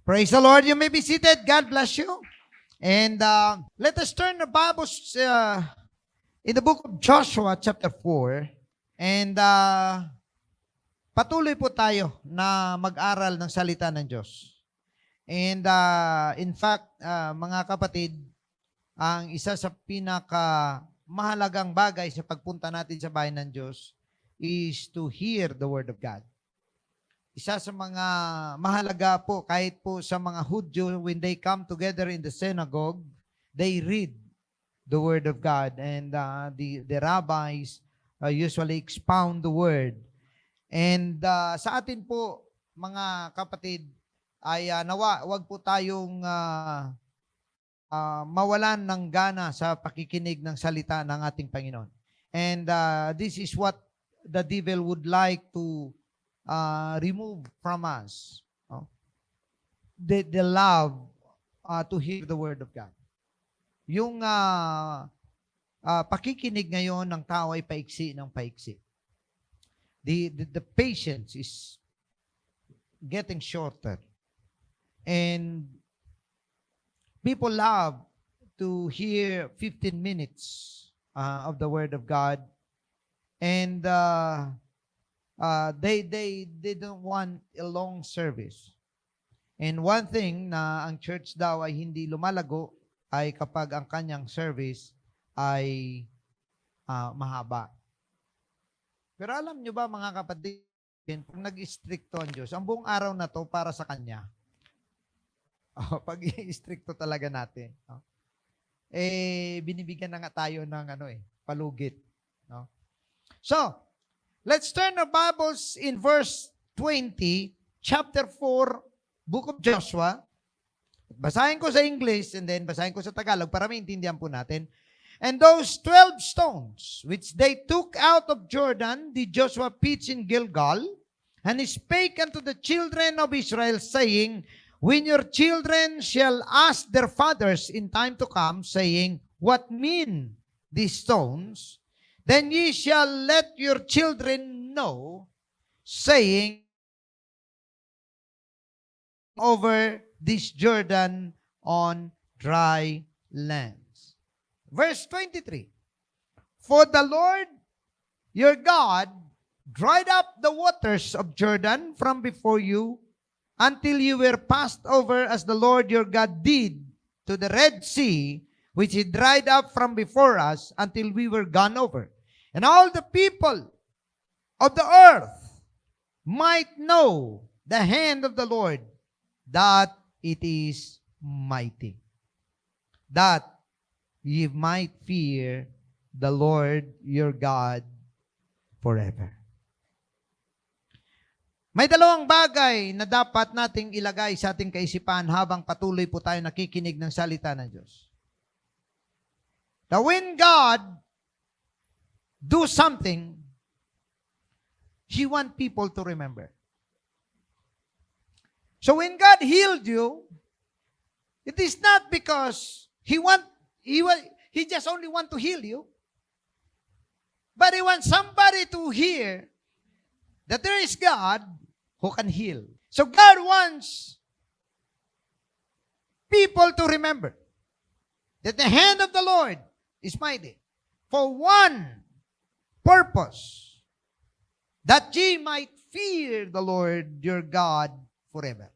Praise the Lord. You may be seated. God bless you. And let us turn the Bibles in the book of Joshua chapter 4. And patuloy po tayo na mag-aral ng salita ng Diyos. And in fact, mga kapatid, ang isa sa pinakamahalagang bagay sa pagpunta natin sa bahay ng Diyos is to hear the Word of God. Isa sa mga mahalaga po, kahit po sa mga Hudyo, when they come together in the synagogue, they read the Word of God. And the rabbis usually expound the Word. And sa atin po, mga kapatid, ay nawa, wag po tayong mawalan ng gana sa pakikinig ng salita ng ating Panginoon. And this is what the devil would like to remove from us. The love to hear the Word of God. Yung pakikinig ngayon ng tao ay paiksi ng paiksi. The patience is getting shorter. And people love to hear 15 minutes of the Word of God. And they don't want a long service. And one thing na ang church daw ay hindi lumalago ay kapag ang kanyang service ay mahaba. Pero alam nyo ba mga kapatid, pag nag-istrikto ang Diyos, ang buong araw na to para sa Kanya. Pag i-istrikto talaga natin. Binibigyan na nga tayo ng palugit. No? So, let's turn our Bibles in verse 20, chapter 4, book of Joshua. Basahin ko sa English and then basahin ko sa Tagalog para maintindihan po natin. And those 12 stones which they took out of Jordan did Joshua pitch in Gilgal, and he spake unto the children of Israel, saying, when your children shall ask their fathers in time to come, saying, what mean these stones? Then ye shall let your children know, saying, over this Jordan on dry lands. Verse 23, for the Lord your God dried up the waters of Jordan from before you until you were passed over, as the Lord your God did to the Red Sea, which he dried up from before us until we were gone over. And all the people of the earth might know the hand of the Lord, that it is mighty. That ye might fear the Lord your God forever. May dalawang bagay na dapat nating ilagay sa ating kaisipan habang patuloy po tayo nakikinig ng salita ng Diyos. That when God do something, He want people to remember. So when God healed you, it is not because He just only want to heal you, but He wants somebody to hear that there is God who can heal. So God wants people to remember that the hand of the Lord is mighty for one purpose, that ye might fear the Lord your God forever.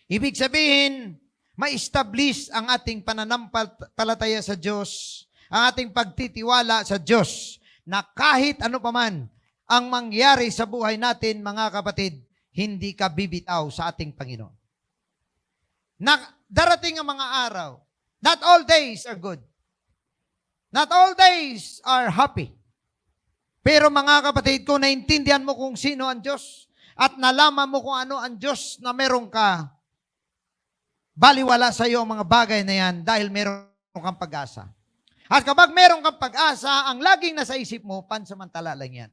Ibig sabihin, ma-establish ang ating pananampalataya sa Diyos, ang ating pagtitiwala sa Diyos, na kahit ano paman ang mangyari sa buhay natin, mga kapatid, hindi ka bibitaw sa ating Panginoon. Darating ang mga araw. Not all days are good. Not all days are happy. Pero mga kapatid, kung naintindihan mo kung sino ang Diyos at nalaman mo kung ano ang Diyos na meron ka, baliwala sa iyo ang mga bagay na yan dahil meron kang pag-asa. At kapag meron kang pag-asa, ang laging nasa isip mo, pansamantala lang yan.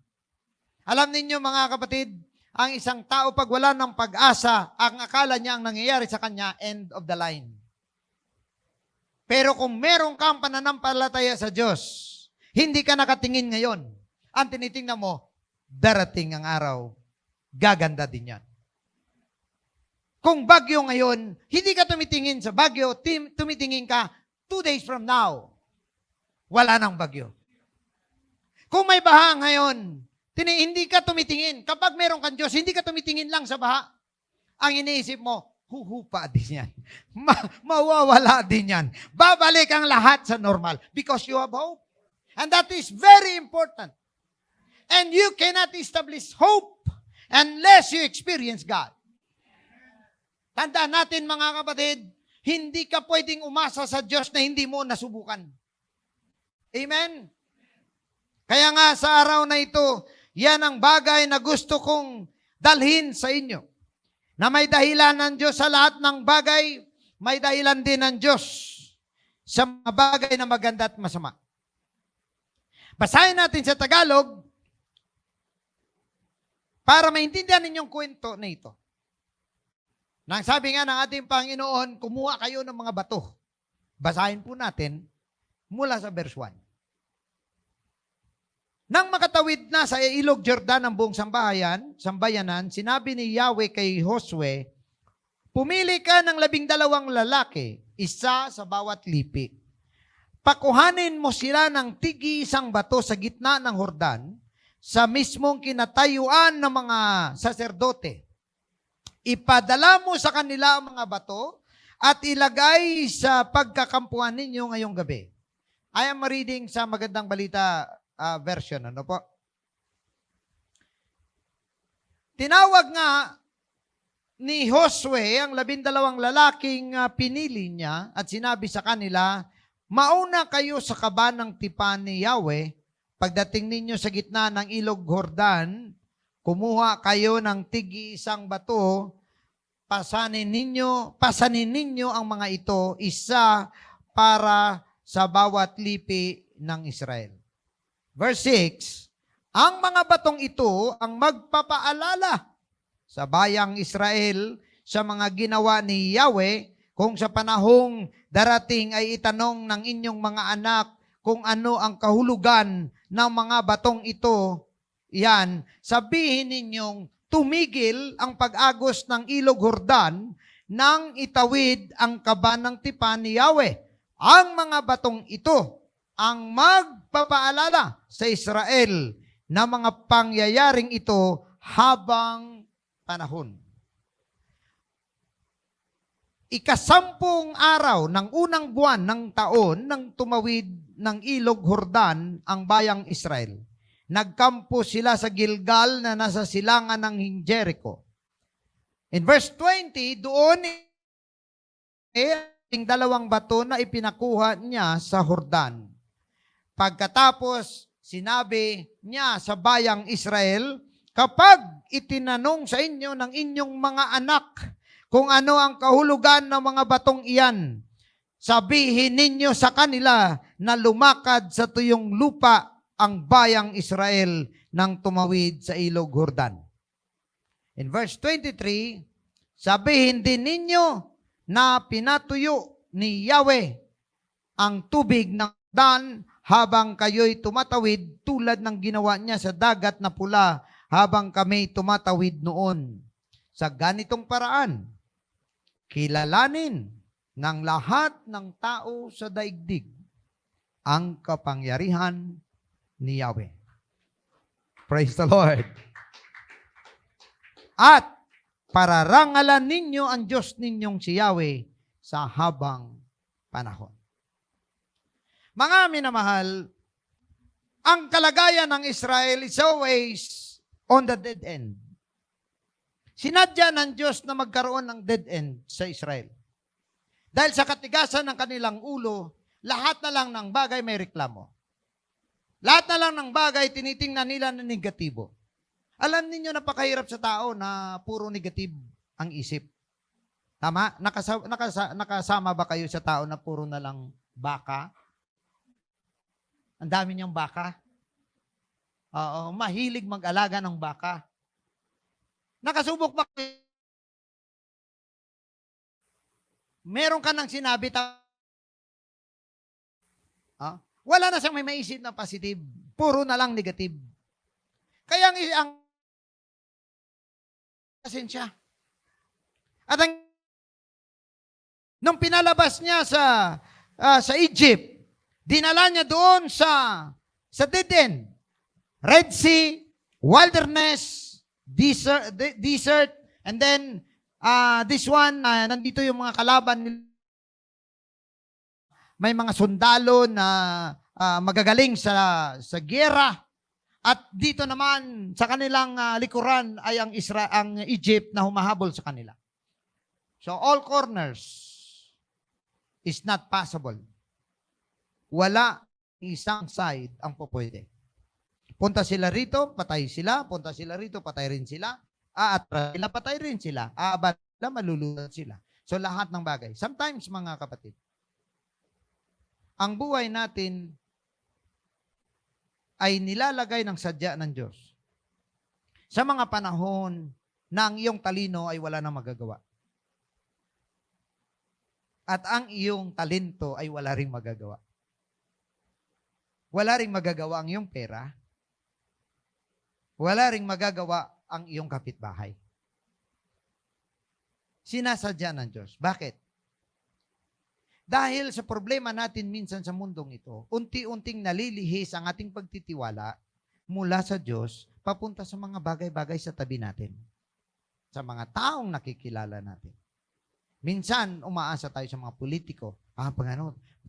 Alam ninyo mga kapatid, ang isang tao pag wala ng pag-asa, ang akala niya ang nangyayari sa kanya, end of the line. Pero kung meron kang pananampalataya sa Diyos, hindi ka nakatingin ngayon. Ang tinitingnan mo, darating ang araw, gaganda din yan. Kung bagyo ngayon, hindi ka tumitingin sa bagyo, tumitingin ka 2 days from now. Wala nang bagyo. Kung may baha ngayon, hindi ka tumitingin. Kapag meron kang Diyos, hindi ka tumitingin lang sa baha. Ang iniisip mo, huhupa din yan. Mawawala din yan. Babalik ang lahat sa normal because you have hope. And that is very important. And you cannot establish hope unless you experience God. Tandaan natin mga kapatid, hindi ka pwedeng umasa sa Diyos na hindi mo nasubukan. Amen? Kaya nga sa araw na ito, yan ang bagay na gusto kong dalhin sa inyo. Na may dahilan ng Diyos sa lahat ng bagay, may dahilan din ng Diyos sa mga bagay na maganda at masama. Basahin natin sa Tagalog para maintindihan ninyong kwento na ito. Nang sabi nga ng ating Panginoon, kumuha kayo ng mga bato. Basahin po natin mula sa verse 1. Nang makatawid na sa ilog Jordan ang buong sambayanan, sinabi ni Yahweh kay Josue, pumili ka ng 12 lalaki, isa sa bawat lipi. Pakuhanin mo sila ng tigi isang bato sa gitna ng Jordan, sa mismong kinatayuan ng mga saserdote. Ipadala mo sa kanila ang mga bato at ilagay sa pagkakampuhan ninyo ngayong gabi. I am reading sa Magandang Balita version. Ano po? Tinawag nga ni Josue ang 12 lalaking pinili niya at sinabi sa kanila, mauna kayo sa kaba ng tipan ni Yahweh. Pagdating ninyo sa gitna ng ilog Jordan, kumuha kayo ng tigi isang bato, pasanin ninyo ang mga ito, isa para sa bawat lipi ng Israel. Verse 6, ang mga batong ito ang magpapaalala sa bayang Israel sa mga ginawa ni Yahweh, kung sa panahong darating ay itanong ng inyong mga anak kung ano ang kahulugan ng mga batong ito, yan, sabihin ninyong tumigil ang pag-agos ng ilog Jordan nang itawid ang kaba ng tipan ni Yahweh. Ang mga batong ito ang magpapaalala sa Israel na mga pangyayaring ito habang panahon. Ikasampung araw ng unang buwan ng taon nang tumawid ng ilog Jordan ang bayang Israel. Nagkampo sila sa Gilgal na nasa silangan ng Jericho. In verse 20, doon ang 2 bato na ipinakuha niya sa Jordan. Pagkatapos, sinabi niya sa bayang Israel, kapag itinanong sa inyo ng inyong mga anak kung ano ang kahulugan ng mga batong iyan, sabihin ninyo sa kanila na lumakad sa tuyong lupa ang bayang Israel nang tumawid sa ilog Jordan. In verse 23, sabihin din ninyo na pinatuyo ni Yahweh ang tubig ng Jordan habang kayo'y tumatawid tulad ng ginawa niya sa dagat na pula habang kami tumatawid noon. Sa ganitong paraan, kilalanin ng lahat ng tao sa daigdig ang kapangyarihan ni Yahweh. Praise the Lord. At pararangalan ninyo ang Diyos ninyong si Yahweh sa habang panahon. Mga minamahal, ang kalagayan ng Israel is always on the dead end. Sinadya ng Diyos na magkaroon ng dead end sa Israel. Dahil sa katigasan ng kanilang ulo, lahat na lang ng bagay may reklamo. Lahat na lang ng bagay, tinitingnan nila na negatibo. Alam ninyo, napakahirap sa tao na puro negative ang isip. Tama? Nakasama ba kayo sa tao na puro na lang baka? Ang dami niyang baka. Oo, mahilig mag-alaga ng baka. Nakasubok ba kayo? Meron ka nang sinabi, wala na siyang may maisip na positive. Puro na lang negative. Kaya ang pasensya. At nung pinalabas niya sa Egypt, dinala niya doon sa dead end. Red Sea, wilderness, desert, and then this one, nandito yung mga kalaban. May mga sundalo na magagaling sa giyera. At dito naman sa kanilang likuran ay ang Egypt na humahabol sa kanila. So all corners is not possible. Wala isang side ang pupwede. Punta sila rito, patay sila. Punta sila rito, patay rin sila. Aatras sila, patay rin sila. Aabat sila, malulunod sila. So lahat ng bagay. Sometimes mga kapatid, ang buhay natin ay nilalagay ng sadya ng Diyos sa mga panahon na ang iyong talino ay wala nang magagawa. At ang iyong talento ay wala ring magagawa. Wala ring magagawa ang iyong pera. Wala ring magagawa ang iyong kapitbahay. Sinasadya ng Diyos. Bakit? Dahil sa problema natin minsan sa mundong ito, unti-unting nalilihis ang ating pagtitiwala mula sa Diyos papunta sa mga bagay-bagay sa tabi natin. Sa mga taong nakikilala natin. Minsan, umaasa tayo sa mga politiko.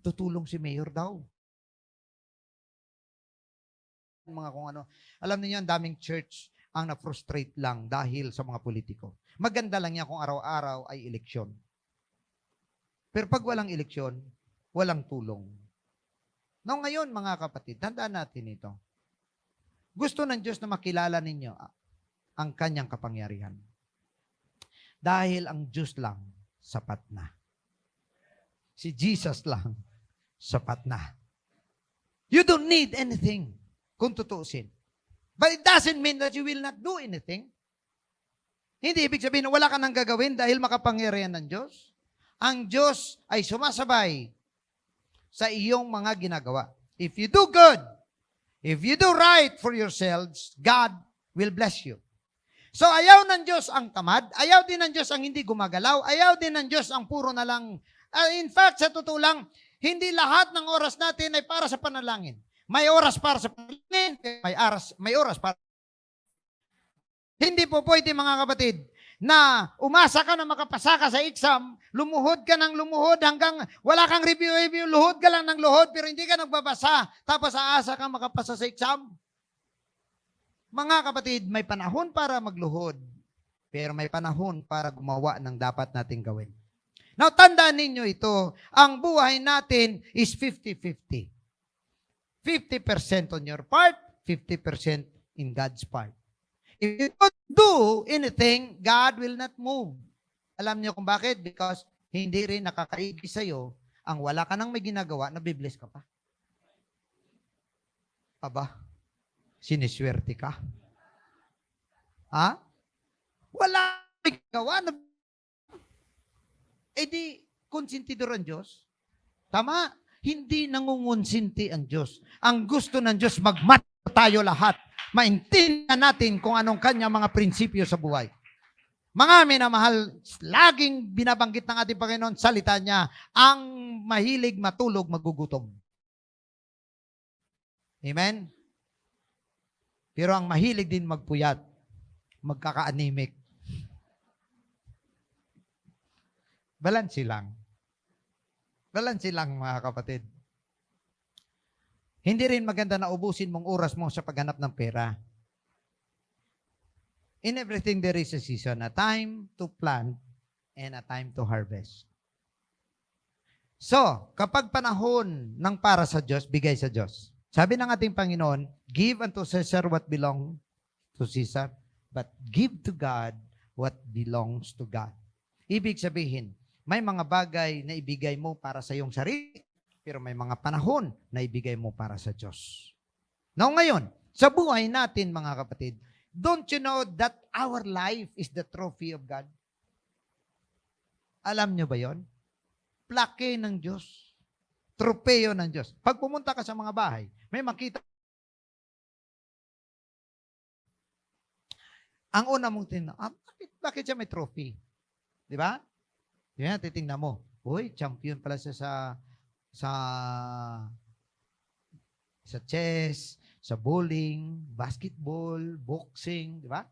Tutulong si mayor daw. Mga kung ano. Alam niyo, ang daming church ang na-frustrate lang dahil sa mga politiko. Maganda lang yan kung araw-araw ay eleksyon. Pero pag walang eleksyon, walang tulong. No, ngayon, mga kapatid, tandaan natin ito. Gusto ng Diyos na makilala ninyo ang kanyang kapangyarihan. Dahil ang Diyos lang, sapat na. Si Jesus lang, sapat na. You don't need anything, kung tutuusin. But it doesn't mean that you will not do anything. Hindi ibig sabihin na wala ka nang gagawin dahil makapangyarihan ng Diyos. Ang Diyos ay sumasabay sa iyong mga ginagawa. If you do good, if you do right for yourselves, God will bless you. So ayaw ng Diyos ang tamad, ayaw din ng Diyos ang hindi gumagalaw, ayaw din ng Diyos ang puro na lang. In fact, sa totoo lang, hindi lahat ng oras natin ay para sa panalangin. May oras para sa panalangin, may oras para. Hindi po pwede mga kapatid, na umasa ka na makapasa ka sa exam, lumuhod ka ng lumuhod hanggang wala kang review, luhod ka lang ng luhod pero hindi ka nagbabasa, tapos aasa ka makapasa sa exam. Mga kapatid, may panahon para magluhod, pero may panahon para gumawa ng dapat nating gawin. Now, tandaan ninyo ito, ang buhay natin is 50-50. 50% on your part, 50% in God's part. If you don't do anything, God will not move. Alam niyo kung bakit? Because hindi rin nakakaigi sa'yo ang wala ka nang may ginagawa na bibless ka pa. Aba, siniswerte ka. Ha? Wala may ginagawa na di konsentidor ang Diyos. Tama? Hindi nangungonsinti ang Diyos. Ang gusto ng Diyos, magmat tayo lahat. Maintindihan natin kung anong kanya mga prinsipyo sa buhay. Mga minamahal, laging binabanggit ng ating Panginoon, salita niya, ang mahilig matulog, magugutom. Amen? Pero ang mahilig din magpuyat, magkaka-anemic. Balansi lang. Balansi lang, mga kapatid. Hindi rin maganda na ubusin mong oras mo sa paghanap ng pera. In everything there is a season, a time to plant and a time to harvest. So, kapag panahon ng para sa Diyos, bigay sa Diyos. Sabi ng ating Panginoon, give unto Caesar what belongs to Caesar, but give to God what belongs to God. Ibig sabihin, may mga bagay na ibigay mo para sa iyong sarili, pero may mga panahon na ibigay mo para sa Diyos. Now ngayon, sa buhay natin mga kapatid, don't you know that our life is the trophy of God? Alam nyo ba yon? Plake ng Diyos. Tropeo ng Diyos. Pag pumunta ka sa mga bahay, may makita. Ang una mong tinanong, bakit siya may trophy? Di ba? Yan, titingnan mo. Uy, champion pala siya sa sa chess, sa bowling, basketball, boxing, di ba?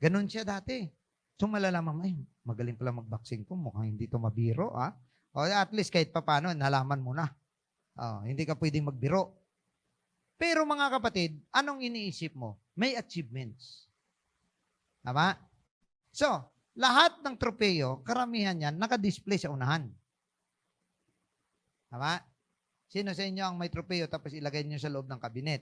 Ganon siya dati. So malalaman mo, magaling pala mag-boxing to, mukhang hindi to mabiro, ah. O at least kahit papano, nalaman mo na. Hindi ka pwedeng magbiro. Pero mga kapatid, anong iniisip mo? May achievements. Tama? So, lahat ng tropeyo, karamihan yan, naka-display sa unahan. Tama? Sino sa inyo ang may tropeyo tapos ilagay niyo sa loob ng kabinet?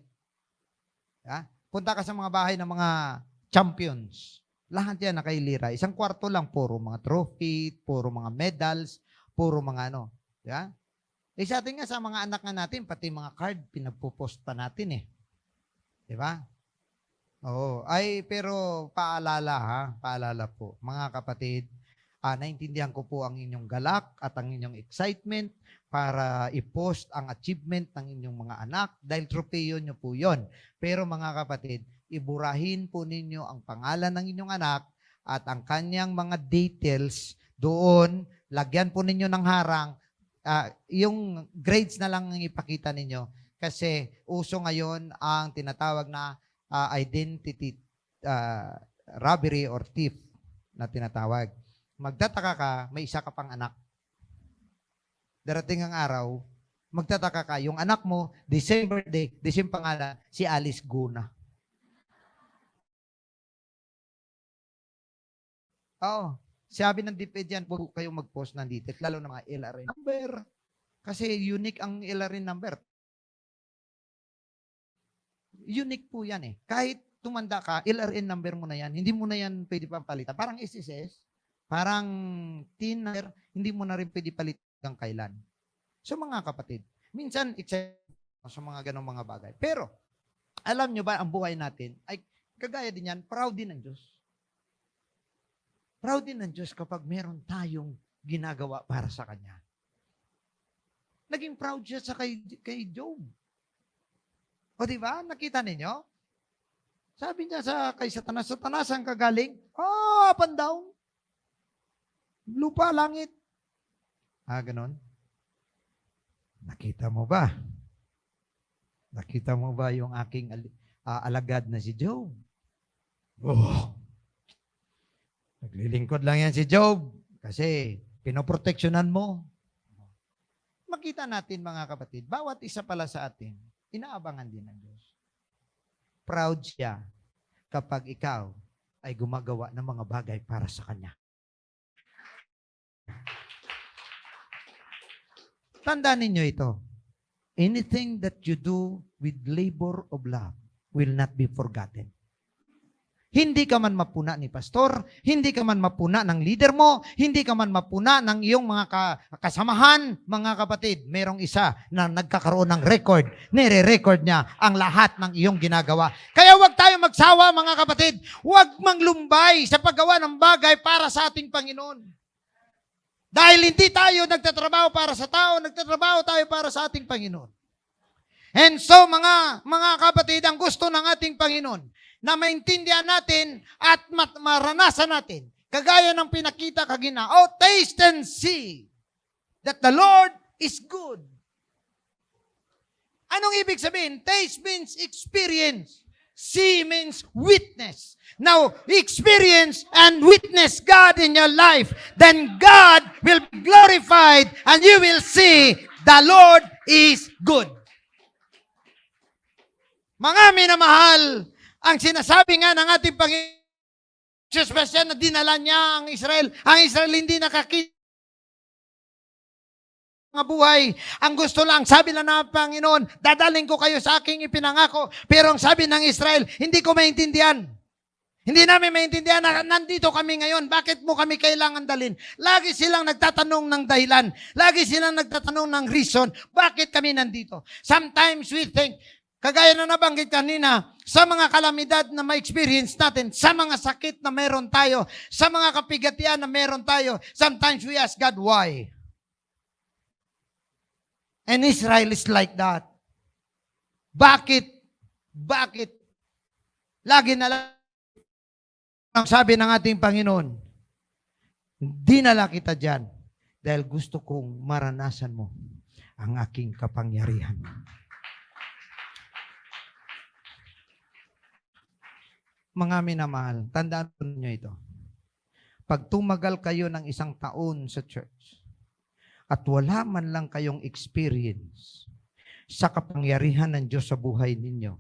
Punta ka sa mga bahay ng mga champions. Lahat yan nakailira. Isang kwarto lang, puro mga trophy, puro mga medals, puro mga ano. Yeah? Sa atin nga, sa mga anak nga natin, pati mga card, pinagpo-post pa natin eh. Di ba? Oo. Pero paalala ha, paalala po. Mga kapatid, naintindihan ko po ang inyong galak at ang inyong excitement para i-post ang achievement ng inyong mga anak dahil tropeyo nyo po yon. Pero mga kapatid, iburahin po ninyo ang pangalan ng inyong anak at ang kanyang mga details doon, lagyan po ninyo ng harang, yung grades na lang ang ipakita ninyo kasi uso ngayon ang tinatawag na identity robbery or thief na tinatawag. Magtataka ka, may isa ka pang anak. Darating ang araw, magtataka ka, yung anak mo, the same birthday, the same pangalan, si Alice Guna. Oo. Sabi ng DepEd yan, huwag kayong mag-post ng details, lalo na mga LRN number. Kasi unique ang LRN number. Unique po yan eh. Kahit tumanda ka, LRN number mo na yan, hindi mo na yan pwede papalitan. Parang SSS, parang TIN number, hindi mo na rin pwede palitan kailan. So mga kapatid, minsan excited sa mga ganong mga bagay. Pero, alam nyo ba, ang buhay natin, ay kagaya din yan, proud din ng Diyos. Proud din ng Diyos kapag meron tayong ginagawa para sa Kanya. Naging proud siya sa kay Job. O diba? Nakita ninyo? Sabi niya kay Satanas, Satanas ang kagaling? Up and down. Lupa, langit. Ganon. Nakita mo ba? Nakita mo ba yung aking alagad na si Job? Oh. Naglilingkod lang yan si Job kasi pinoproteksyonan mo. Makita natin mga kapatid, bawat isa pala sa atin, inaabangan din ng Diyos. Proud siya kapag ikaw ay gumagawa ng mga bagay para sa Kanya. Tandaan ninyo ito. Anything that you do with labor of love will not be forgotten. Hindi ka man mapuna ni pastor, hindi ka man mapuna ng leader mo, hindi ka man mapuna ng iyong mga kasamahan, mga kapatid, merong isa na nagkakaroon ng record, nire-record niya ang lahat ng iyong ginagawa. Kaya huwag tayo magsawa, mga kapatid, huwag manglumbay sa paggawa ng bagay para sa ating Panginoon. Dahil hindi tayo nagtatrabaho para sa tao, nagtatrabaho tayo para sa ating Panginoon. And so, mga kapatid, ang gusto ng ating Panginoon, na maintindihan natin at maranasan natin. Kagaya ng pinakita kagina, taste and see that the Lord is good. Anong ibig sabihin? Taste means experience. See means witness. Now, experience and witness God in your life. Then God will be glorified and you will see the Lord is good. Mga minamahal, ang sinasabi nga ng ating Panginoon, na dinala niya ang Israel. Ang Israel hindi nakakita mga buhay. Ang gusto lang, sabi lang ng Panginoon, dadaling ko kayo sa aking ipinangako. Pero ang sabi ng Israel, hindi ko maintindihan. Hindi namin maintindihan na nandito kami ngayon. Bakit mo kami kailangan dalhin? Lagi silang nagtatanong ng dahilan. Lagi silang nagtatanong ng reason. Bakit kami nandito? Sometimes we think, kagaya na nabanggit kanina, sa mga kalamidad na ma-experience natin, sa mga sakit na meron tayo, sa mga kapigatian na meron tayo, sometimes we ask God, why? And Israel is like that. Bakit? Bakit? Lagi na lang ang sabi ng ating Panginoon, Dinala kita dyan dahil gusto kong maranasan mo ang aking kapangyarihan. Mga minamahal, tandaan niyo ito. Pag tumagal kayo ng 1 taon sa church at wala man lang kayong experience sa kapangyarihan ng Diyos sa buhay ninyo,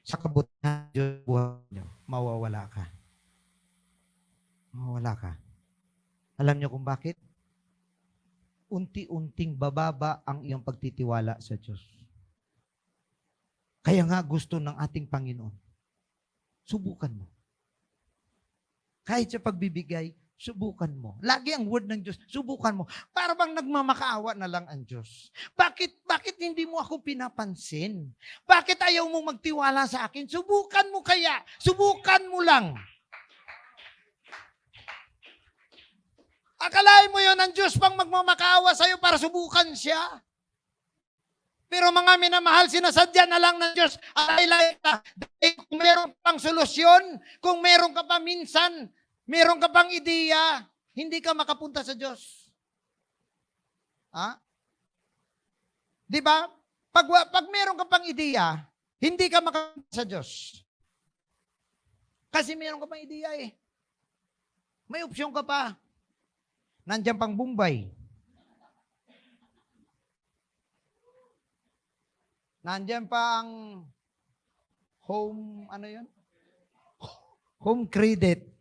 sa kabutihan ng Diyos sa buhay ninyo, mawawala ka. Mawawala ka. Alam niyo kung bakit? Unti-unting bababa ang iyong pagtitiwala sa Diyos. Kaya nga gusto ng ating Panginoon, subukan mo. Kahit sa pagbibigay, subukan mo. Lagi ang word ng Diyos, subukan mo. Para bang nagmamakaawa na lang ang Diyos. Bakit hindi mo ako pinapansin? Bakit ayaw mo magtiwala sa akin? Subukan mo kaya. Subukan mo lang. Akalain mo yon ang Diyos pang magmamakaawa sa'yo para subukan siya. Pero mga minamahal, sinasadya na lang ng Diyos, alay ka. Kung meron pang solusyon, kung meron ka pa minsan, meron ka pang ideya, hindi ka makapunta sa Diyos. Ha? Di ba? Pag meron ka pang ideya, hindi ka makapunta sa Diyos. Kasi meron ka pang ideya eh. May opsyon ka pa. Nandiyan pang Bombay. Nandiyan pa ang home, ano yun? Home credit.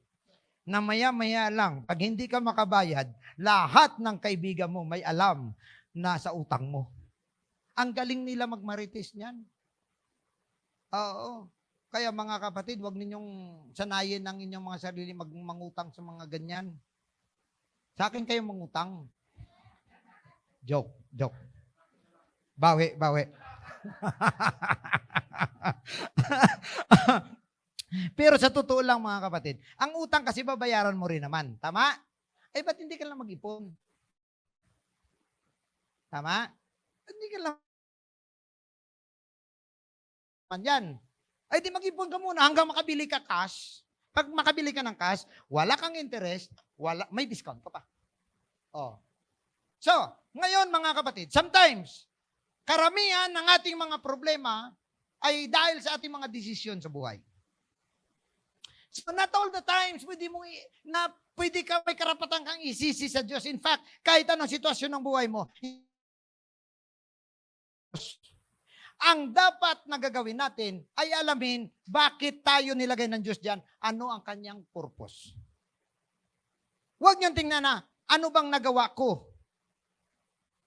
Na maya-maya lang, pag hindi ka makabayad, lahat ng kaibigan mo may alam na sa utang mo. Ang galing nila magmarites niyan. Oo. Kaya mga kapatid, wag ninyong sanayin ang inyong mga sarili mangutang sa mga ganyan. Sa akin kayo mangutang. Joke. Bawi. Pero sa totoo lang mga kapatid, ang utang kasi babayaran mo rin naman. Tama? Eh, ba't hindi ka lang mag-ipon? Tama? Hindi ka lang yan. Ay, di mag-ipon ka muna hanggang makabili ka cash. Pag makabili ka ng cash, wala kang interest, may discount ka pa. Oh. So, ngayon mga kapatid, sometimes, karamihan ng ating mga problema ay dahil sa ating mga desisyon sa buhay. So not all the times pwede ka may karapatan kang isisi sa Diyos. In fact, kahit anong sitwasyon ng buhay mo, ang dapat na gagawin natin ay alamin bakit tayo nilagay ng Diyos diyan, ano ang kanyang purpose. Huwag niyong tingnan na, ano bang nagawa ko?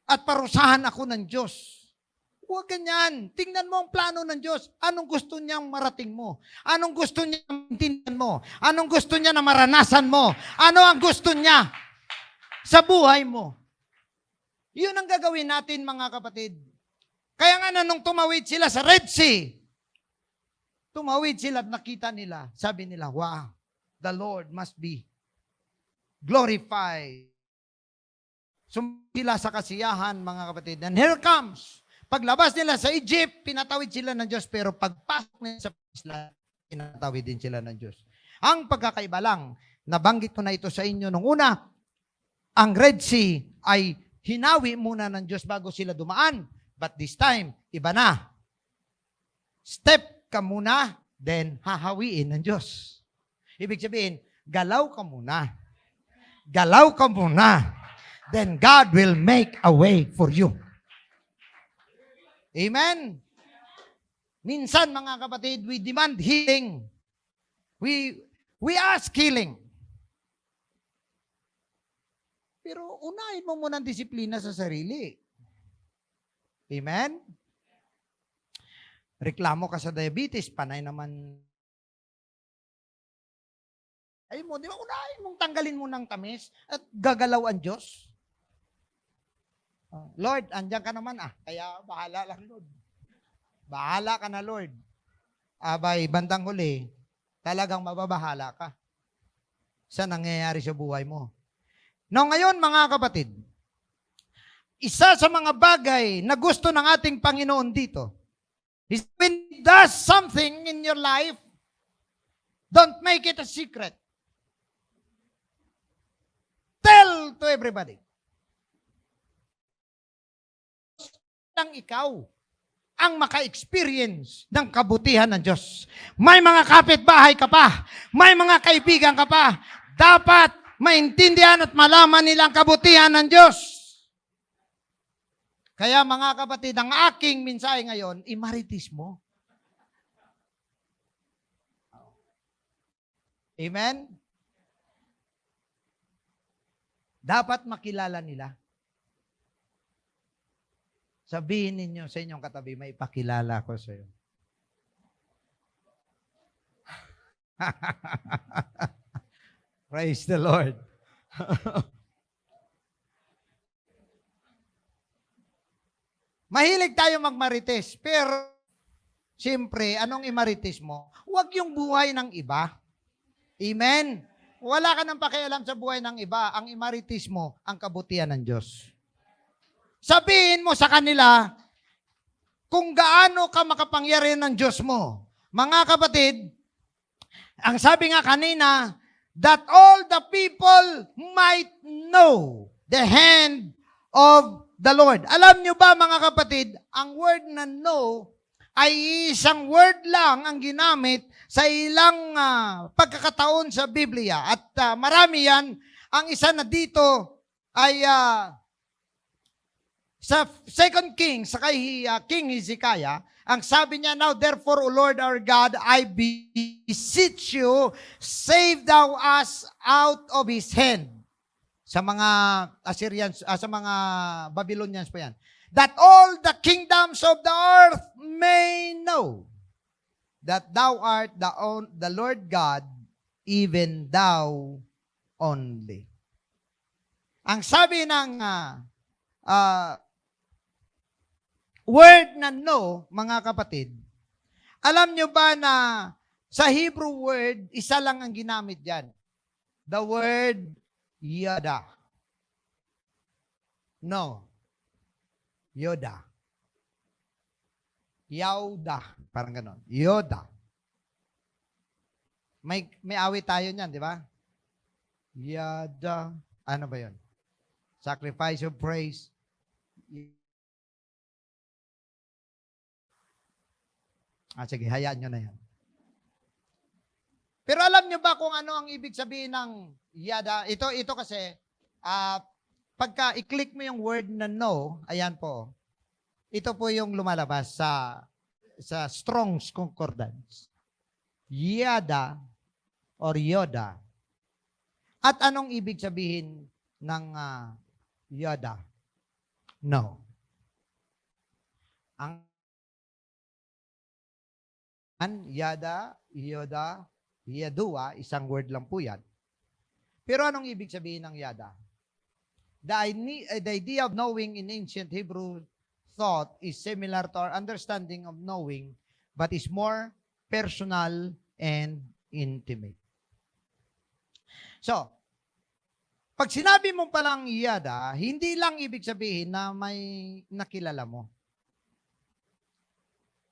At parusahan ako ng Diyos. Huwag ganyan. Tingnan mo ang plano ng Diyos. Anong gusto niyang marating mo? Anong gusto niya maintindihan mo? Anong gusto niya na maranasan mo? Ano ang gusto niya sa buhay mo? Yun ang gagawin natin mga kapatid. Kaya nga nung tumawid sila sa Red Sea, tumawid sila at nakita nila. Sabi nila, wow, the Lord must be glorified. Sumila sa kasiyahan mga kapatid. And here comes. Paglabas nila sa Egypt, pinatawid sila ng Diyos, pero pagpasok nila sa isla, pinatawid din sila ng Diyos. Ang pagkakaiba lang, nabanggit ko na ito sa inyo nung una, ang Red Sea ay hinawi muna ng Diyos bago sila dumaan. But this time, iba na. Step ka muna, then hahawiin ng Diyos. Ibig sabihin, galaw ka muna. Galaw ka muna. Then God will make a way for you. Amen? Minsan, mga kapatid, we demand healing. We ask healing. Pero unahin mo muna ang disiplina sa sarili. Amen? Reklamo ka sa diabetes, panay naman. Ay mo, di ba unahin mong tanggalin mo ng tamis at gagalaw ang Diyos? Lord, andyan ka naman kaya bahala lang Lord. Bahala ka na Lord. Abay, bandang huli, talagang mababahala ka sa nangyayari sa buhay mo. No, ngayon mga kapatid, isa sa mga bagay na gusto ng ating Panginoon dito is when He does something in your life, don't make it a secret. available to everybody. Lang ikaw ang maka-experience ng kabutihan ng Diyos. May mga kapitbahay ka pa, may mga kaibigan ka pa, dapat maintindihan at malaman nilang kabutihan ng Diyos. Kaya mga kapatid, ang aking mensahe ngayon, imaritis mo. Amen? Dapat makilala nila. Sabihin ninyo sa inyong katabi, may ipakilala ko sa iyo. Praise the Lord. Mahilig tayo magmarites, pero siyempre, anong imarites mo? Huwag yung buhay ng iba. Amen? Wala ka nang pakialam sa buhay ng iba. Ang imarites mo, ang kabutihan ng Diyos. Sabihin mo sa kanila kung gaano ka makapangyarihan ng Diyos mo. Mga kapatid, ang sabi nga kanina, that all the people might know the hand of the Lord. Alam nyo ba mga kapatid, ang word na know ay isang word lang ang ginamit sa ilang pagkakataon sa Biblia. At marami yan. Ang isa na dito ay sa 2 Kings, sa kay King Hezekiah, ang sabi niya, now therefore, O Lord our God, I beseech you, save thou us out of his hand. Sa mga Assyrians, sa mga Babylonians pa yan. That all the kingdoms of the earth may know that thou art the Lord God, even thou only. Ang sabi ng word na no, mga kapatid, alam nyo ba na sa Hebrew word, isa lang ang ginamit dyan? The word Yada. No. Yoda. Yauda. Parang ganon. Yoda. May awit tayo niyan, di ba? Yada. Ano ba yun? Sacrifice of praise. Sige, hayaan nyo na yan. Pero alam nyo ba kung ano ang ibig sabihin ng yada? Ito kasi, pagka i-click mo yung word na no, ayan po, ito po yung lumalabas sa Strong's Concordance. Yada or yoda. At anong ibig sabihin ng yoda? No. Yada, yoda, yadua, isang word lang po yan. Pero anong ibig sabihin ng yada? The idea of knowing in ancient Hebrew thought is similar to our understanding of knowing, but is more personal and intimate. So, pag sinabi mo palang yada, hindi lang ibig sabihin na may nakilala mo,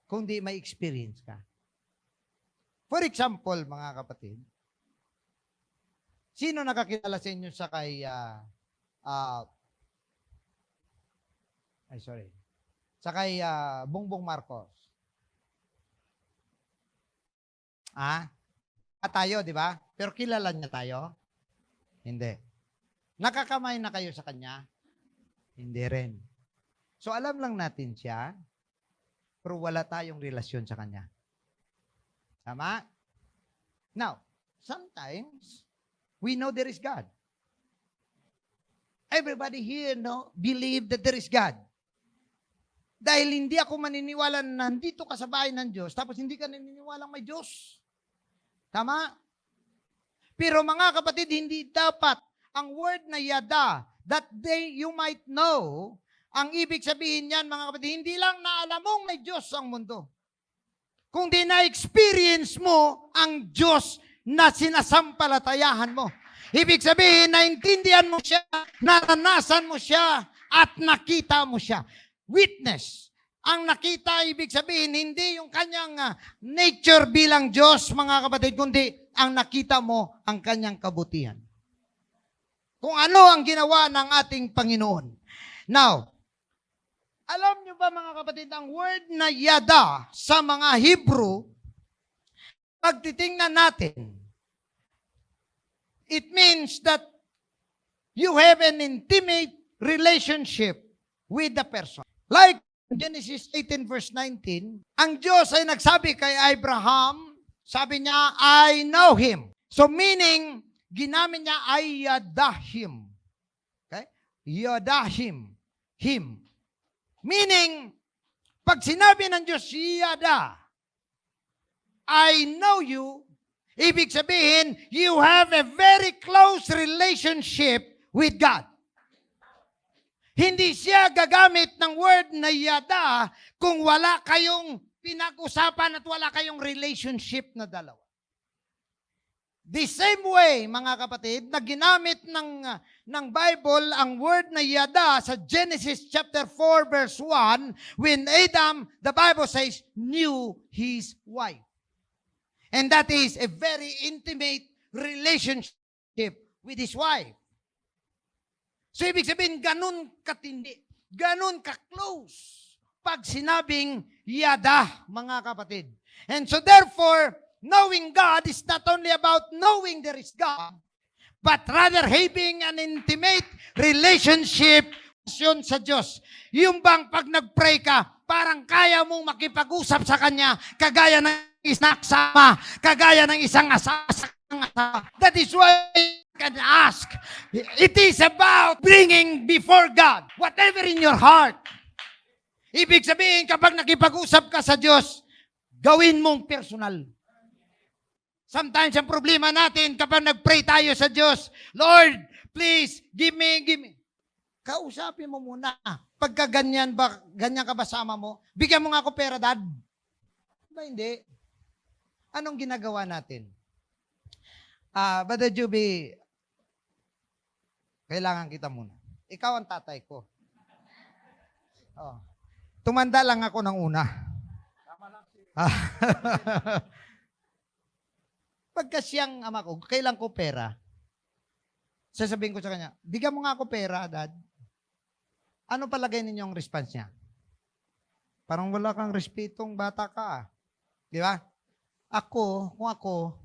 kundi may experience ka. For example, mga kapatid, sino nakakilala sa inyo sa kay Bongbong Marcos? Tayo, di ba? Pero kilala niya tayo? Hindi. Nakakamay na kayo sa kanya? Hindi rin. So, alam lang natin siya, pero wala tayong relasyon sa kanya. Tama? Now, sometimes, we know there is God. Everybody here believe that there is God. Dahil hindi ako maniniwala na nandito ka sa bahay ng Diyos, tapos hindi ka naniniwalang may Diyos. Tama? Pero mga kapatid, hindi dapat ang word na yada, that you might know, ang ibig sabihin niyan, mga kapatid, hindi lang na alam mong may Diyos ang mundo. Kung di na-experience mo ang Diyos na sinasampalatayahan mo. Ibig sabihin, naintindihan mo siya, naranasan mo siya, at nakita mo siya. Witness. Ang nakita, ibig sabihin, hindi yung kanyang nature bilang Diyos, mga kapatid, kundi ang nakita mo, ang kanyang kabutihan. kung ano ang ginawa ng ating Panginoon. Now, alam nyo ba mga kapatid, ang word na yada sa mga Hebrew, pag titingnan natin, it means that you have an intimate relationship with the person. Like Genesis 18 verse 19, ang Diyos ay nagsabi kay Abraham, sabi niya, I know him. So meaning, ginamit niya ay yadahim. Okay? Yadahim. Him. Meaning, pag sinabi ng Diyos, yada, I know you, ibig sabihin, you have a very close relationship with God. Hindi siya gagamit ng word na yada kung wala kayong pinag-usapan at wala kayong relationship na dalawa. The same way, mga kapatid, na ginamit ng Bible ang word na yada sa Genesis chapter 4 verse 1, when Adam, the Bible says, knew his wife. And that is a very intimate relationship with his wife. So, ibig sabihin, ganun katindi, ganun ka-close pag sinabing yada, mga kapatid. And so, therefore, knowing God is not only about knowing there is God, but rather having an intimate relationship sa Diyos. Yung bang pag nag-pray ka, parang kaya mong makipag-usap sa Kanya, kagaya ng isang kasama, kagaya ng isang asawa. That is why I can ask. It is about bringing before God whatever in your heart. Ibig sabihin, kapag nakipag-usap ka sa Diyos, gawin mong personal. Sometimes ang problema natin kapag nag-pray tayo sa Diyos, Lord, please, give me. Kausapin mo muna. Pagka ganyan ka ba sama mo? Bigyan mo nga ako pera, Dad. Ba hindi? Anong ginagawa natin? Brother Juby, kailangan kita muna. Ikaw ang tatay ko. Oh. Tumanda lang ako ng una. Tama lang. Pagka siyang ama ko, kailan ko pera? Sasabihin ko sa kanya, bigyan mo nga ako pera, Dad. Ano palagay ninyong response niya? Parang wala kang respetong bata ka. Di ba? Kung ako,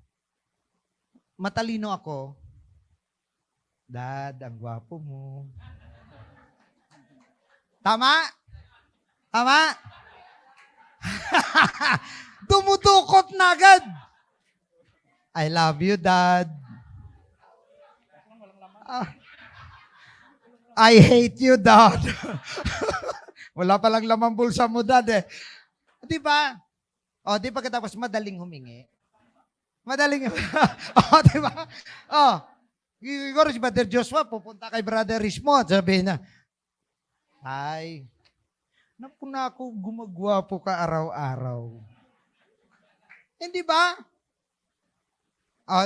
matalino ako, Dad, ang gwapo mo. Tama? Tama? Dumutukot na agad. I love you, Dad. I hate you, Dad. Wala palang lamang bulsa mo, Dad eh. Di ba? O, di ba katapos madaling humingi? Madaling di ba? Siguro si Brother Joshua, pupunta kay Brother Rismo at sabihin na, ay, naku na ako, gumagwapo ka araw-araw. Hindi ba?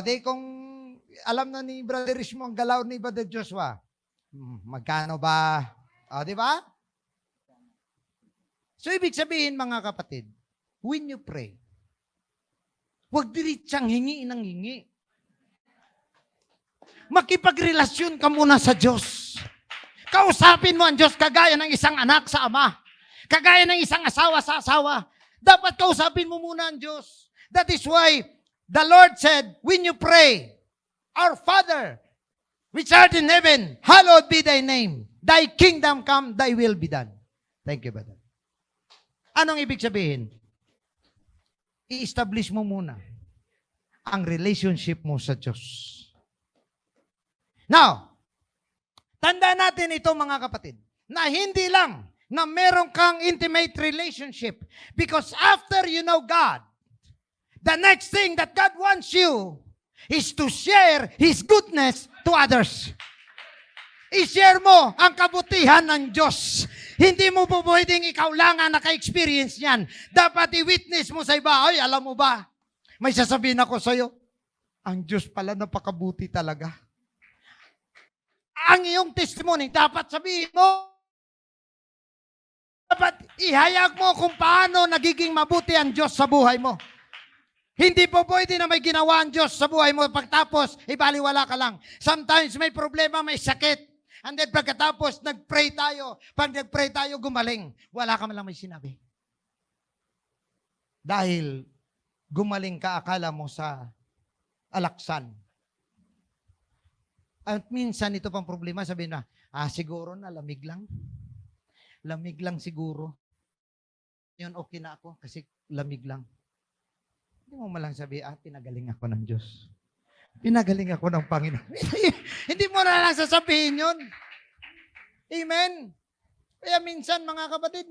Di kung alam na ni Brother Rismo ang galaw ni Brother Joshua, magkano ba? Di ba? So, ibig sabihin, mga kapatid, when you pray, huwag diritsang hingi ng hingi. Makipagrelasyon ka muna sa Diyos. Kausapin mo ang Diyos kagaya ng isang anak sa ama. Kagaya ng isang asawa sa asawa. Dapat kausapin mo muna ang Diyos. That is why the Lord said, when you pray, Our Father, which art in heaven, hallowed be thy name. Thy kingdom come, thy will be done. Thank you, brother. Anong ibig sabihin? I-establish mo muna ang relationship mo sa Diyos. Now, tandaan natin ito mga kapatid, na hindi lang na meron kang intimate relationship, because after you know God, the next thing that God wants you is to share His goodness to others. I-share mo ang kabutihan ng Diyos. Hindi mo po pwedeng ikaw lang ang naka-experience niyan. Dapat i-witness mo sa iba. Ay, alam mo ba, may sasabihin ako sa'yo, ang Diyos pala napakabuti talaga. Ang iyong testimony, dapat sabihin mo, dapat ihayag mo kung paano nagiging mabuti ang Diyos sa buhay mo. Hindi po pwede na may ginawa ang Diyos sa buhay mo pagtapos, ibaliwala ka lang. Sometimes may problema, may sakit. And then pagkatapos, nag-pray tayo. Pag nag-pray tayo, gumaling. Wala ka man lang may sinabi. Dahil gumaling ka, akala mo sa alaksan. At minsan, ito pang problema, sabihin na, siguro na, lamig lang. Lamig lang siguro. Yun, okay na ako kasi lamig lang. Hindi mo malang sabi, pinagaling ako ng Diyos. Pinagaling ako ng Panginoon. Hindi mo na lang sasabihin yun. Amen? Kaya minsan, mga kapatid,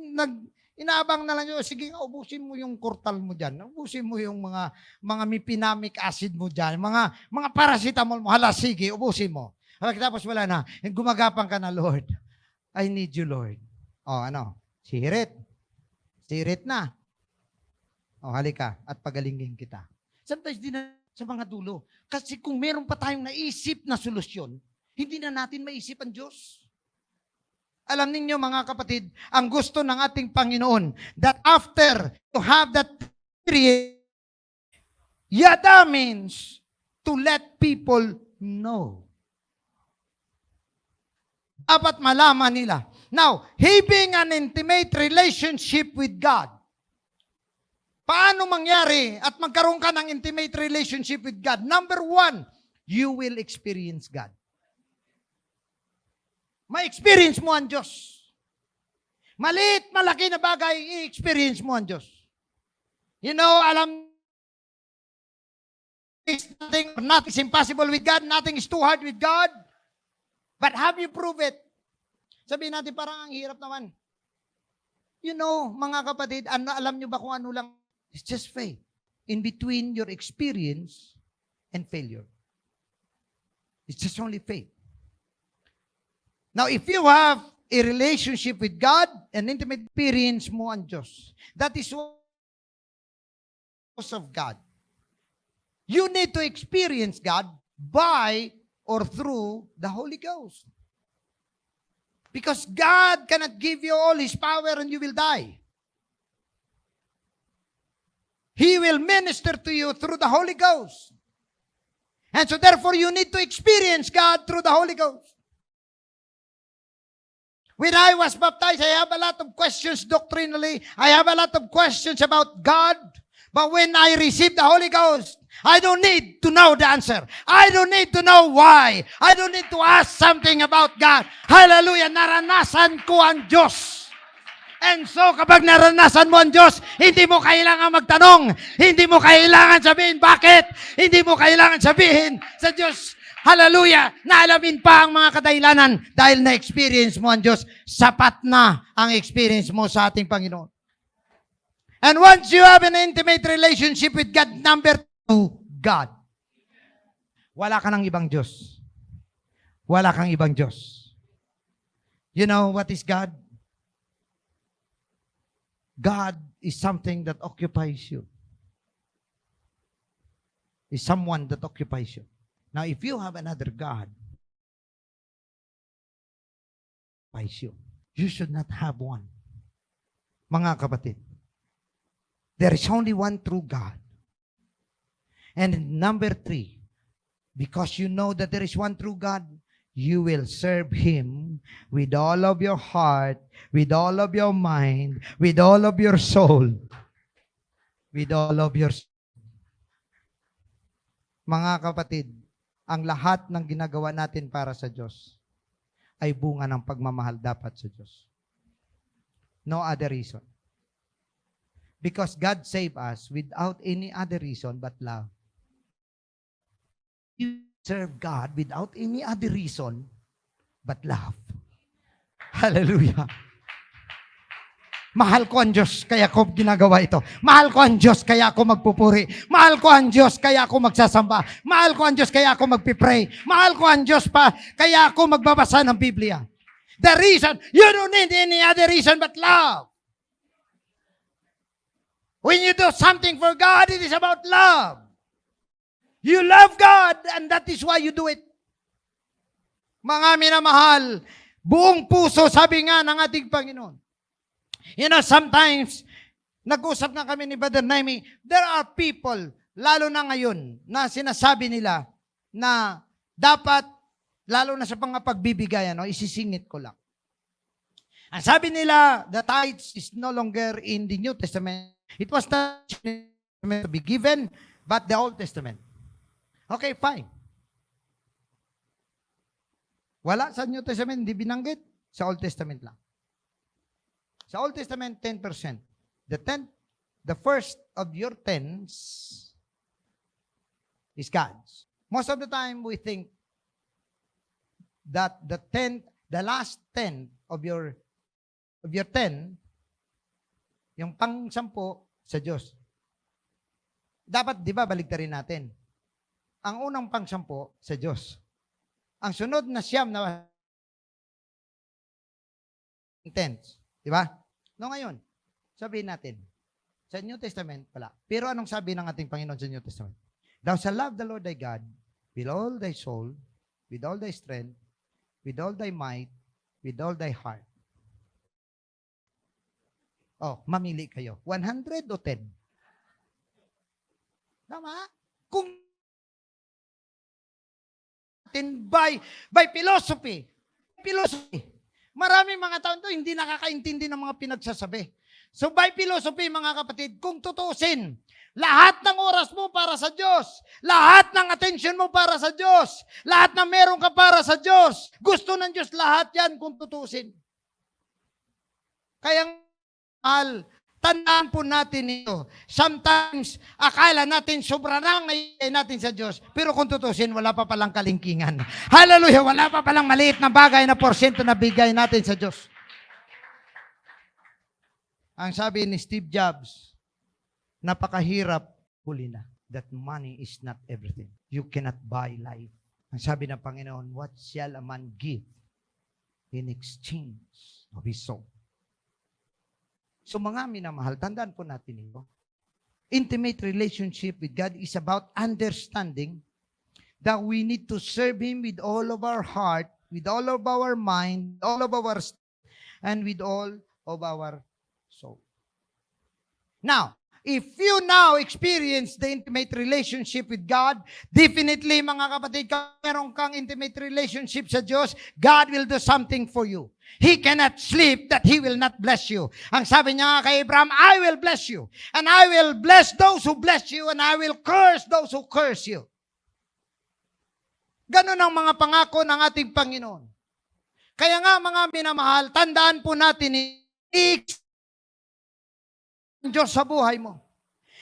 inaabang na lang yun, sige nga, ubusin mo yung kurtal mo dyan. Ubusin mo yung mga mipinamic acid mo dyan. Mga paracetamol mo. Hala, sige, ubusin mo. Tapos wala na. Gumagapang ka na, Lord. I need you, Lord. Sirit. Sirit na. Halika at pagalingin kita. Sometimes di na sa mga dulo. Kasi kung meron pa tayong naisip na solusyon, hindi na natin maisip ang Diyos. Alam ninyo mga kapatid, ang gusto ng ating Panginoon, that after to have that period, yada means to let people know. Dapat malaman nila. Now, having an intimate relationship with God. Paano mangyari at magkaroon ka ng intimate relationship with God? Number 1, you will experience God. Ma-experience mo ang Diyos. Maliit, malaki na bagay, i-experience mo ang Diyos. You know, nothing's impossible with God, nothing is too hard with God. But have you proved it? Sabihin natin, parang ang hirap naman. You know, mga kapatid, alam nyo ba kung ano lang? It's just faith. In between your experience and failure. It's just only faith. Now, if you have a relationship with God, an intimate experience mo ang Diyos, that is what of God. You need to experience God by or through the Holy Ghost. Because God cannot give you all His power and you will die. He will minister to you through the Holy Ghost. And so therefore, you need to experience God through the Holy Ghost. When I was baptized, I have a lot of questions doctrinally. I have a lot of questions about God. But when I received the Holy Ghost, I don't need to know the answer. I don't need to know why. I don't need to ask something about God. Hallelujah! Naranasan ko ang Diyos. And so, kapag naranasan mo ang Diyos, hindi mo kailangan magtanong. Hindi mo kailangan sabihin, bakit? Hindi mo kailangan sabihin sa Diyos, hallelujah, naalamin pa ang mga kadahilanan dahil na-experience mo ang Diyos. Sapat na ang experience mo sa ating Panginoon. And once you have an intimate relationship with God, number 2, God. Wala ka ng ibang Diyos. Wala kang ibang Diyos. You know what is God? God is something that occupies you. Is someone that occupies you. Now, if you have another God, you should not have one. Mga kapatid, there is only one true God. And number 3, because you know that there is one true God, you will serve Him with all of your heart, with all of your mind, with all of your soul, with all of your soul. Mga kapatid, ang lahat ng ginagawa natin para sa Diyos ay bunga ng pagmamahal dapat sa Diyos. No other reason. Because God saved us without any other reason but love. You serve God without any other reason but love. Hallelujah. Mahal ko ang Diyos, kaya ko ginagawa ito. Mahal ko ang Diyos, kaya ako magpupuri. Mahal ko ang Diyos, kaya ako magsasamba. Mahal ko ang Diyos, kaya ako magpipray. Mahal ko ang Diyos pa, kaya ako magbabasa ng Biblia. The reason, you don't need any other reason but love. When you do something for God, it is about love. You love God, and that is why you do it. Mga minamahal, buong puso, sabi nga ng ating Panginoon. You know, sometimes, nag-usap nga kami ni Brother Naimi, there are people lalo na ngayon, na sinasabi nila na dapat, lalo na sa pagbibigay, isisingit ko lang. Ang sabi nila, the tithes is no longer in the New Testament. It was not to be given, but the Old Testament. Okay, fine. Wala sa New Testament, hindi binanggit. Sa Old Testament lang. Sa Old Testament, 10%. The first of your tens is God's. Most of the time, we think that the last 10 of your 10, yung pang-10 sa Diyos. Dapat, di ba, baligtarin natin. Ang unang pang-10 sa Diyos. Ang sunod na 9 na tenths. Di ba? No, ngayon, sabihin natin, sa New Testament, wala. Pero anong sabi ng ating Panginoon sa New Testament? Thou shalt love the Lord thy God with all thy soul, with all thy strength, with all thy might, with all thy heart. Oh, mamili kayo. 100 o 10? Tama? Kung by philosophy, maraming mga tao hindi nakakaintindi ng mga pinagsasabi. So by philosophy, mga kapatid, kung tutusin, lahat ng oras mo para sa Diyos, lahat ng attention mo para sa Diyos, lahat ng meron ka para sa Diyos, gusto ng Diyos lahat yan kung tutusin. Kaya tandaan po natin ito. Sometimes, akala natin sobra na ngayon natin sa Diyos. Pero kung tutusin, wala pa palang kalingkingan. Hallelujah! Wala pa palang maliit na bagay na porsyento na bigay natin sa Diyos. Ang sabi ni Steve Jobs, napakahirap huli na. That money is not everything. You cannot buy life. Ang sabi ng Panginoon, what shall a man give in exchange of his soul? So mga minamahal, tandaan po natin ito. Intimate relationship with God is about understanding that we need to serve Him with all of our heart, with all of our mind, all of our and with all of our soul. Now, if you now experience the intimate relationship with God, definitely mga kapatid, meron kang intimate relationship sa Diyos, God will do something for you. He cannot sleep that He will not bless you. Ang sabi niya kay Abraham, I will bless you. And I will bless those who bless you and I will curse those who curse you. Ganon ang mga pangako ng ating Panginoon. Kaya nga mga minamahal, tandaan po natin Diyos sa buhay mo.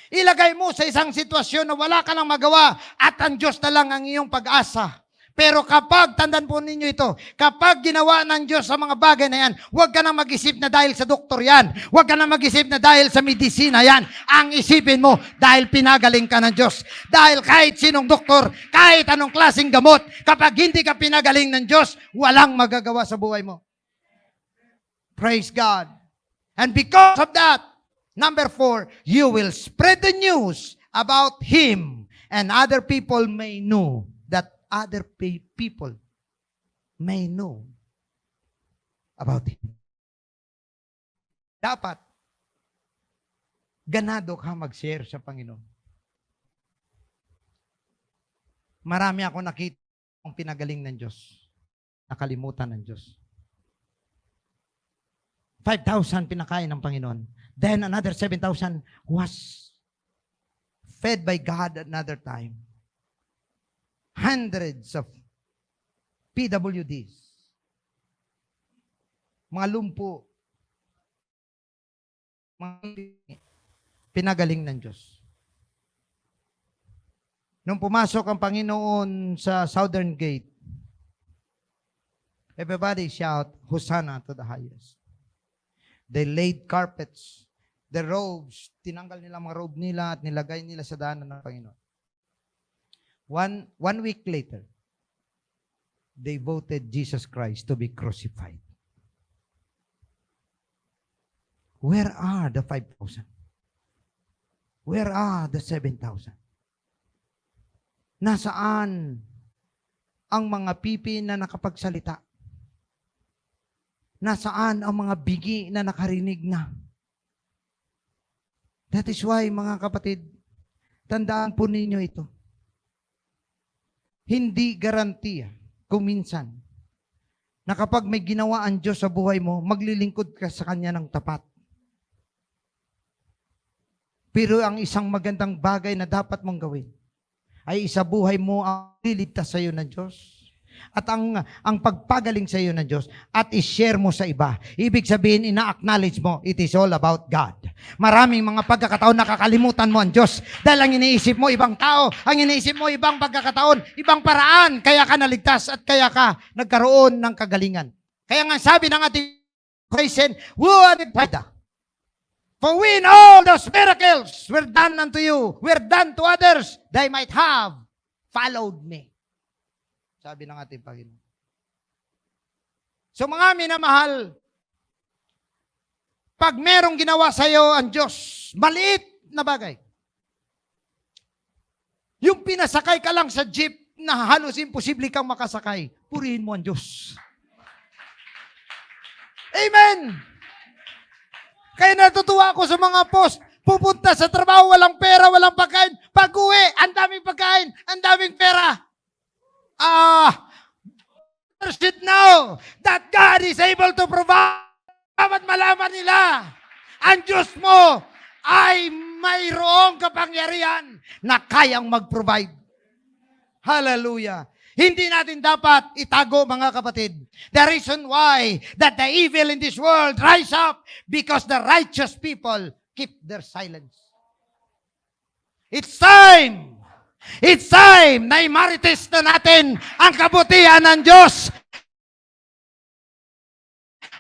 Ilagay mo sa isang sitwasyon na wala ka nang magawa at ang Diyos na lang ang iyong pag-asa. Pero kapag, tandaan po ninyo ito, kapag ginawa ng Diyos sa mga bagay na yan, huwag ka nang mag-isip na dahil sa doktor yan. Huwag ka nang mag-isip na dahil sa medisina yan. Ang isipin mo, dahil pinagaling ka ng Diyos. Dahil kahit sinong doktor, kahit anong klaseng gamot, kapag hindi ka pinagaling ng Diyos, walang magagawa sa buhay mo. Praise God. And because of that, number 4, you will spread the news about Him and other people may know that other people may know about Him. Dapat, ganado ka mag-share sa Panginoon. Marami ako nakita ang pinagaling ng Diyos. Nakalimutan ng Diyos. 5,000 pinakain ng Panginoon. Then another 7,000 was fed by God another time. Hundreds of PWDs. Mga lumpo. Pinagaling ng Diyos. Nung pumasok ang Panginoon sa Southern Gate, everybody shout, Hosanna to the highest. They laid carpets, the robes, tinanggal nila mga robe nila at nilagay nila sa daanan ng Panginoon. One week later, they voted Jesus Christ to be crucified. Where are the 5,000? Where are the 7,000? Nasaan ang mga pipi na nakapagsalita? Nasaan ang mga bigi na nakarinig na? That is why, mga kapatid, Tandaan po ninyo ito. Hindi garantiya kung minsan na kapag may ginawa ang Diyos sa buhay mo, maglilingkod ka sa Kanya ng tapat. Pero ang isang magandang bagay na dapat mong gawin ay isabuhay mo ang liligtas sa iyo ng Diyos at ang pagpagaling sa iyo ng Diyos at i-share mo sa iba. Ibig sabihin, ina-acknowledge mo, it is all about God. Maraming mga pagkakataon nakakalimutan mo ang Diyos dahil ang iniisip mo ibang tao, ang iniisip mo ibang pagkakataon, ibang paraan, kaya ka naligtas at kaya ka nagkaroon ng kagalingan. Kaya nga sabi ng ating Christian, for we know those miracles were done unto you, were done to others, they might have followed me. Sabi ng ating Panginoon. So mga minamahal, pag merong ginawa sa iyo ang Diyos, maliit na bagay. Yung pinasakay ka lang sa jeep na halos imposible kang makasakay, purihin mo ang Diyos. Amen! Kaya natutuwa ako sa mga post, pupunta sa trabaho, walang pera, walang pagkain. Pag-uwi, ang daming pagkain, ang daming pera. Should know that God is able to provide. Dapat malaman nila, ang Diyos mo ay mayroong kapangyarihan na kayang mag-provide. Hallelujah. Hindi natin dapat itago, mga kapatid. The reason why that the evil in this world rise up because the righteous people keep their silence. It's time na i-marites na natin ang kabutihan ng Diyos.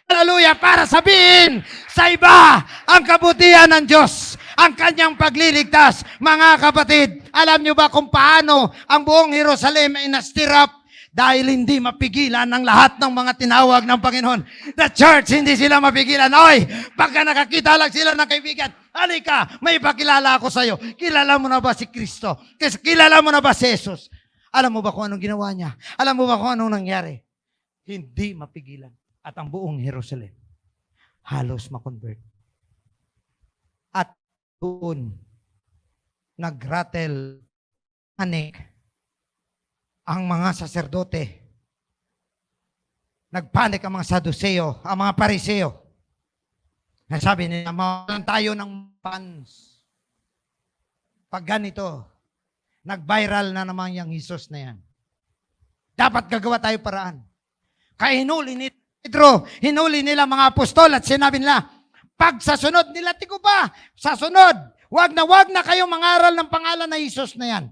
Hallelujah! Para sabihin sa iba ang kabutihan ng Diyos, ang kanyang pagliligtas. Mga kapatid, alam nyo ba kung paano ang buong Jerusalem ay na-stir up? Dahil hindi mapigilan ng lahat ng mga tinawag ng Panginoon. The church, hindi sila mapigilan. Oy, pagka nakakita lang sila ng kaibigan, halika, may ipakilala ako sa iyo. Kilala mo na ba si Kristo? Kilala mo na ba si Jesus? Alam mo ba kung anong ginawa niya? Alam mo ba kung anong nangyari? Hindi mapigilan. At ang buong Jerusalem, halos makonvert. At doon, nag-rattle, panic, ang mga saserdote. Nagpanik ang mga Saduseo, ang mga Pariseo. Nasabi nila, mawalan tayo ng funds. Pag ganito, nag-viral na naman yung Jesus na yan. Dapat gagawa tayo paraan. Kaya hinuli ni Pedro, hinuli nila mga apostol at sinabi nila, pag sa sunod nila, tigo pa, sa sunod, wag na kayo mangaral ng pangalan na Jesus na yan.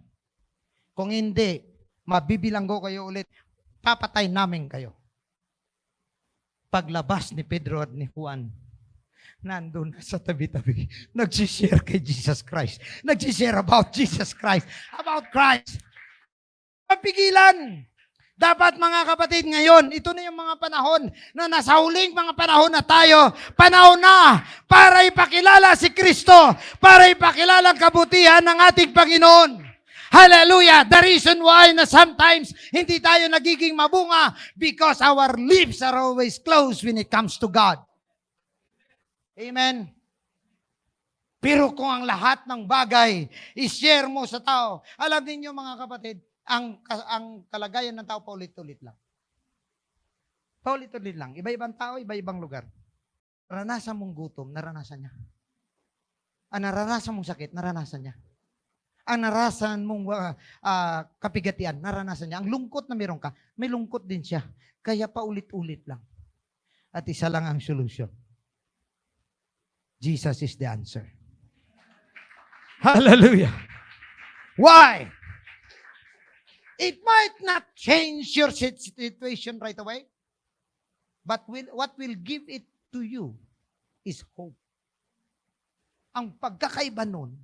Kung hindi, mabibilanggo kayo ulit, papatay namin kayo. Paglabas ni Pedro at ni Juan, nandun sa tabi-tabi, nagsishare kay Jesus Christ. Nagsishare about Jesus Christ, about Christ. Mapigilan. Dapat mga kapatid, ngayon, ito na yung mga panahon na nasa huling mga panahon na tayo. Panahon na para ipakilala si Kristo, para ipakilala ang kabutihan ng ating Panginoon. Hallelujah! The reason why na sometimes hindi tayo nagiging mabunga because our lips are always closed when it comes to God. Amen? Pero kung ang lahat ng bagay i-share mo sa tao, alam niyo mga kapatid, ang kalagayan ng tao paulit-ulit lang. Paulit-ulit lang. Iba-ibang tao, iba-ibang lugar. Naranasan mong gutom, naranasan niya. Ang naranasan mong sakit, naranasan niya. Ang narasan mong kapigatian, naranasan niya. Ang lungkot na meron ka, may lungkot din siya. Kaya paulit-ulit lang. At isa lang ang solution. Jesus is the answer. Hallelujah. Why? It might not change your situation right away, but what will give it to you is hope. Ang pagkakaiba nun,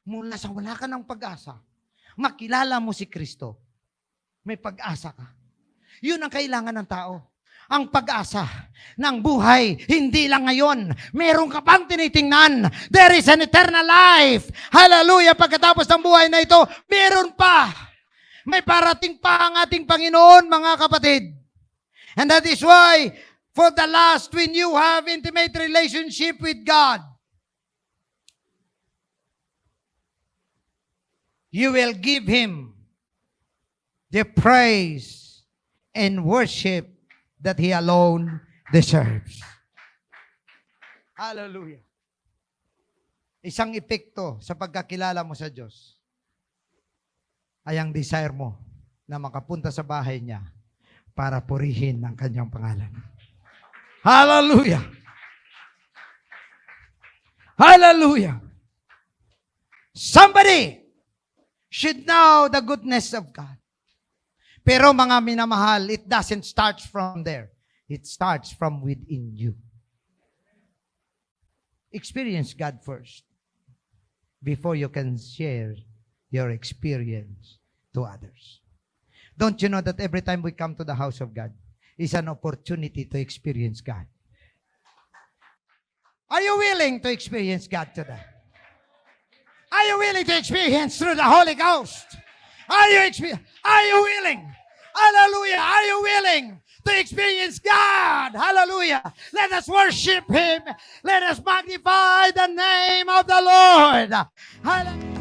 mula sa wala ka ng pag-asa, makilala mo si Kristo, may pag-asa ka. Yun ang kailangan ng tao. Ang pag-asa ng buhay, hindi lang ngayon. Meron ka pang tinitingnan. There is an eternal life. Hallelujah! Pagkatapos ng buhay na ito, meron pa. May parating pa ang ating Panginoon, mga kapatid. And that is why, for the last, when you have intimate relationship with God, you will give Him the praise and worship that He alone deserves. Hallelujah. Isang epekto sa pagkakilala mo sa Diyos ay ang desire mo na makapunta sa bahay niya para purihin ang kanyang pangalan. Hallelujah! Hallelujah! Somebody should know the goodness of God. Pero mga minamahal, it doesn't start from there. It starts from within you. Experience God first before you can share your experience to others. Don't you know that every time we come to the house of God is an opportunity to experience God? Are you willing to experience God today? Are you willing to experience through the Holy Ghost? Are you willing? Hallelujah. Are you willing to experience God? Hallelujah. Let us worship Him. Let us magnify the name of the Lord. Hallelujah.